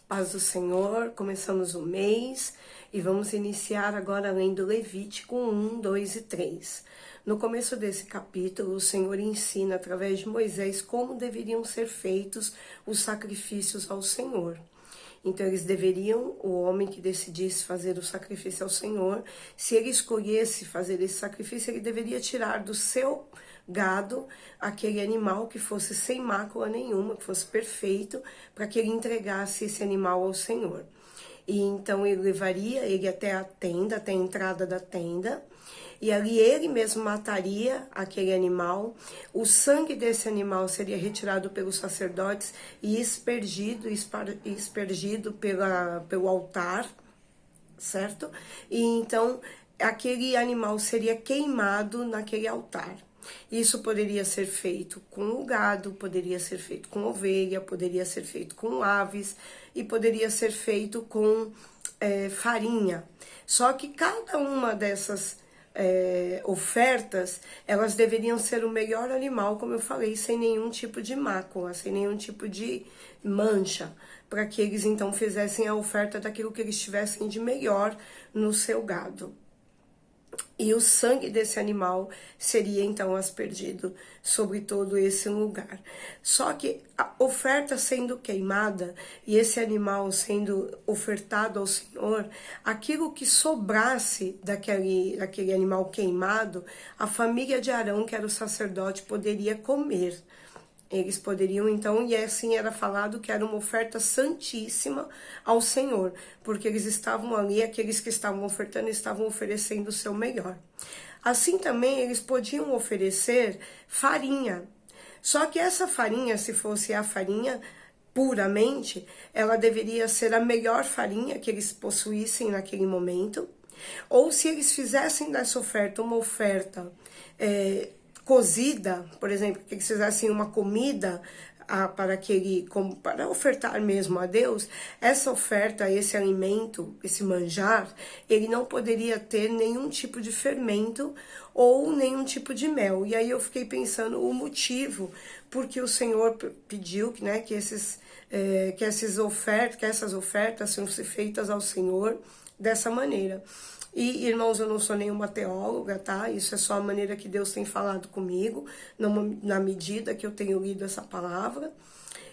Paz do Senhor, começamos o mês e vamos iniciar agora lendo Levítico 1, 2 e 3. No começo desse capítulo, o Senhor ensina através de Moisés como deveriam ser feitos os sacrifícios ao Senhor. Então eles deveriam, o homem que decidisse fazer o sacrifício ao Senhor, se ele escolhesse fazer esse sacrifício, ele deveria tirar do seu gado aquele animal que fosse sem mácula nenhuma, que fosse perfeito, para que ele entregasse esse animal ao Senhor. E então ele levaria ele até a tenda, até a entrada da tenda, e ali ele mesmo mataria aquele animal. O sangue desse animal seria retirado pelos sacerdotes e espergido pelo altar, certo? E então aquele animal seria queimado naquele altar. Isso poderia ser feito com o gado, poderia ser feito com ovelha, poderia ser feito com aves e poderia ser feito com farinha. Só que cada uma dessas ofertas, elas deveriam ser o melhor animal, como eu falei, sem nenhum tipo de mácula, sem nenhum tipo de mancha, para que eles então fizessem a oferta daquilo que eles tivessem de melhor no seu gado. E o sangue desse animal seria então aspergido sobre todo esse lugar. Só que a oferta sendo queimada e esse animal sendo ofertado ao Senhor, aquilo que sobrasse daquele animal queimado, a família de Arão, que era o sacerdote, poderia comer. Eles poderiam então, e assim era falado que era uma oferta santíssima ao Senhor, porque eles estavam ali, aqueles que estavam ofertando, estavam oferecendo o seu melhor. Assim também eles podiam oferecer farinha. Só que essa farinha, se fosse a farinha puramente, ela deveria ser a melhor farinha que eles possuíssem naquele momento. Ou se eles fizessem dessa oferta uma oferta cozida, por exemplo, que eles fizessem uma comida para ofertar mesmo a Deus, essa oferta, esse alimento, esse manjar, ele não poderia ter nenhum tipo de fermento ou nenhum tipo de mel. E aí eu fiquei pensando o motivo porque o Senhor pediu, né, que essas ofertas sejam feitas ao Senhor dessa maneira. E, irmãos, eu não sou nenhuma teóloga, tá? Isso é só a maneira que Deus tem falado comigo, na medida que eu tenho lido essa palavra.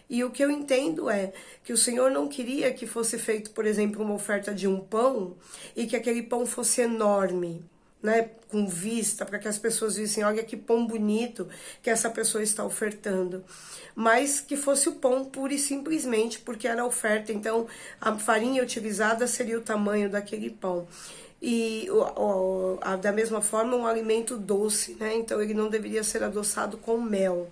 E o que eu entendo é que o Senhor não queria que fosse feito, por exemplo, uma oferta de um pão e que aquele pão fosse enorme, né, com vista, para que as pessoas vissem, olha que pão bonito que essa pessoa está ofertando, mas que fosse o pão pura e simplesmente porque era oferta, então a farinha utilizada seria o tamanho daquele pão. E da mesma forma um alimento doce, né, então ele não deveria ser adoçado com mel.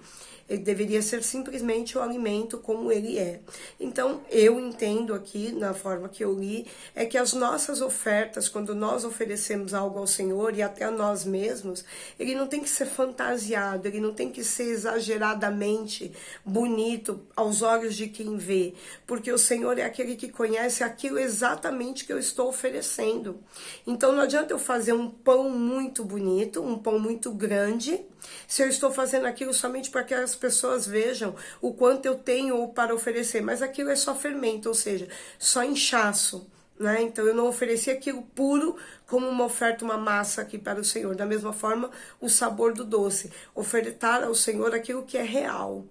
Ele deveria ser simplesmente o alimento como ele é. Então, eu entendo aqui, na forma que eu li, é que as nossas ofertas, quando nós oferecemos algo ao Senhor e até a nós mesmos, ele não tem que ser fantasiado, ele não tem que ser exageradamente bonito aos olhos de quem vê, porque o Senhor é aquele que conhece aquilo exatamente que eu estou oferecendo. Então, não adianta eu fazer um pão muito bonito, um pão muito grande, se eu estou fazendo aquilo somente para que as pessoas vejam o quanto eu tenho para oferecer, mas aquilo é só fermento, ou seja, só inchaço, né? Então eu não ofereci aquilo puro como uma oferta, uma massa aqui para o Senhor. Da mesma forma, o sabor do doce, ofertar ao Senhor aquilo que é real,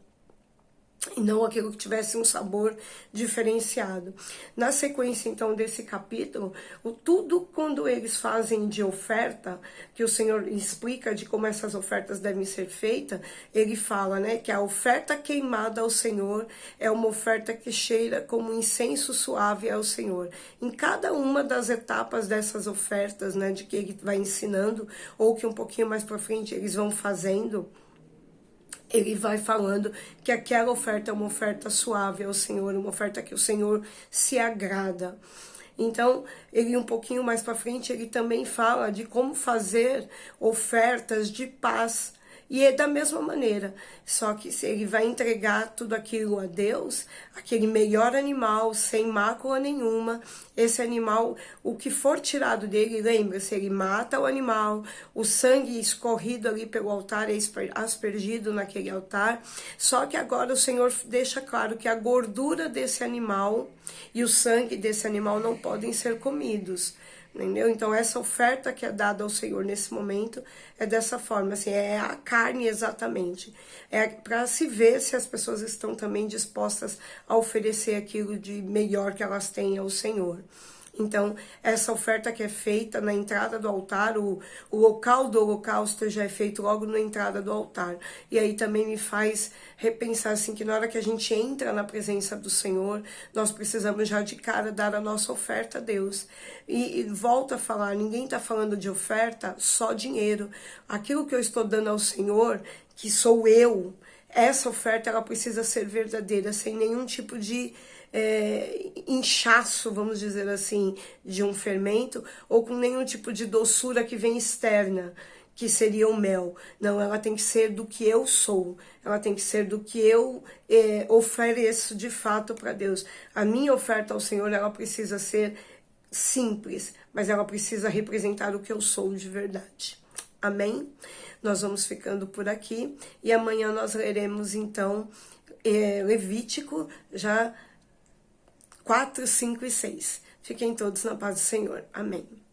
e não aquilo que tivesse um sabor diferenciado. Na sequência, então, desse capítulo, tudo quando eles fazem de oferta, que o Senhor explica de como essas ofertas devem ser feitas, ele fala, né, que a oferta queimada ao Senhor é uma oferta que cheira como incenso suave ao Senhor. Em cada uma das etapas dessas ofertas, né, de que ele vai ensinando, ou que um pouquinho mais para frente eles vão fazendo, ele vai falando que aquela oferta é uma oferta suave ao Senhor, uma oferta que o Senhor se agrada. Então, ele um pouquinho mais para frente, ele também fala de como fazer ofertas de paz E é da mesma maneira, só que se ele vai entregar tudo aquilo a Deus, aquele melhor animal, sem mácula nenhuma, esse animal, o que for tirado dele, lembra-se, ele mata o animal, o sangue escorrido ali pelo altar é aspergido naquele altar, só que agora o Senhor deixa claro que a gordura desse animal e o sangue desse animal não podem ser comidos. Entendeu? Então, essa oferta que é dada ao Senhor nesse momento é dessa forma, assim, é a carne exatamente. É para se ver se as pessoas estão também dispostas a oferecer aquilo de melhor que elas têm ao Senhor. Então, essa oferta que é feita na entrada do altar, o local do holocausto já é feito logo na entrada do altar. E aí também me faz repensar assim que na hora que a gente entra na presença do Senhor, nós precisamos já de cara dar a nossa oferta a Deus. E volto a falar, ninguém está falando de oferta, só dinheiro. Aquilo que eu estou dando ao Senhor, que sou eu, essa oferta ela precisa ser verdadeira, sem nenhum tipo de inchaço, vamos dizer assim, de um fermento, ou com nenhum tipo de doçura que vem externa, que seria o mel. Não, ela tem que ser do que eu sou, ela tem que ser do que eu ofereço de fato para Deus. A minha oferta ao Senhor, ela precisa ser simples, mas ela precisa representar o que eu sou de verdade. Amém? Nós vamos ficando por aqui e amanhã nós leremos então Levítico, já 4, 5 e 6. Fiquem todos na paz do Senhor. Amém.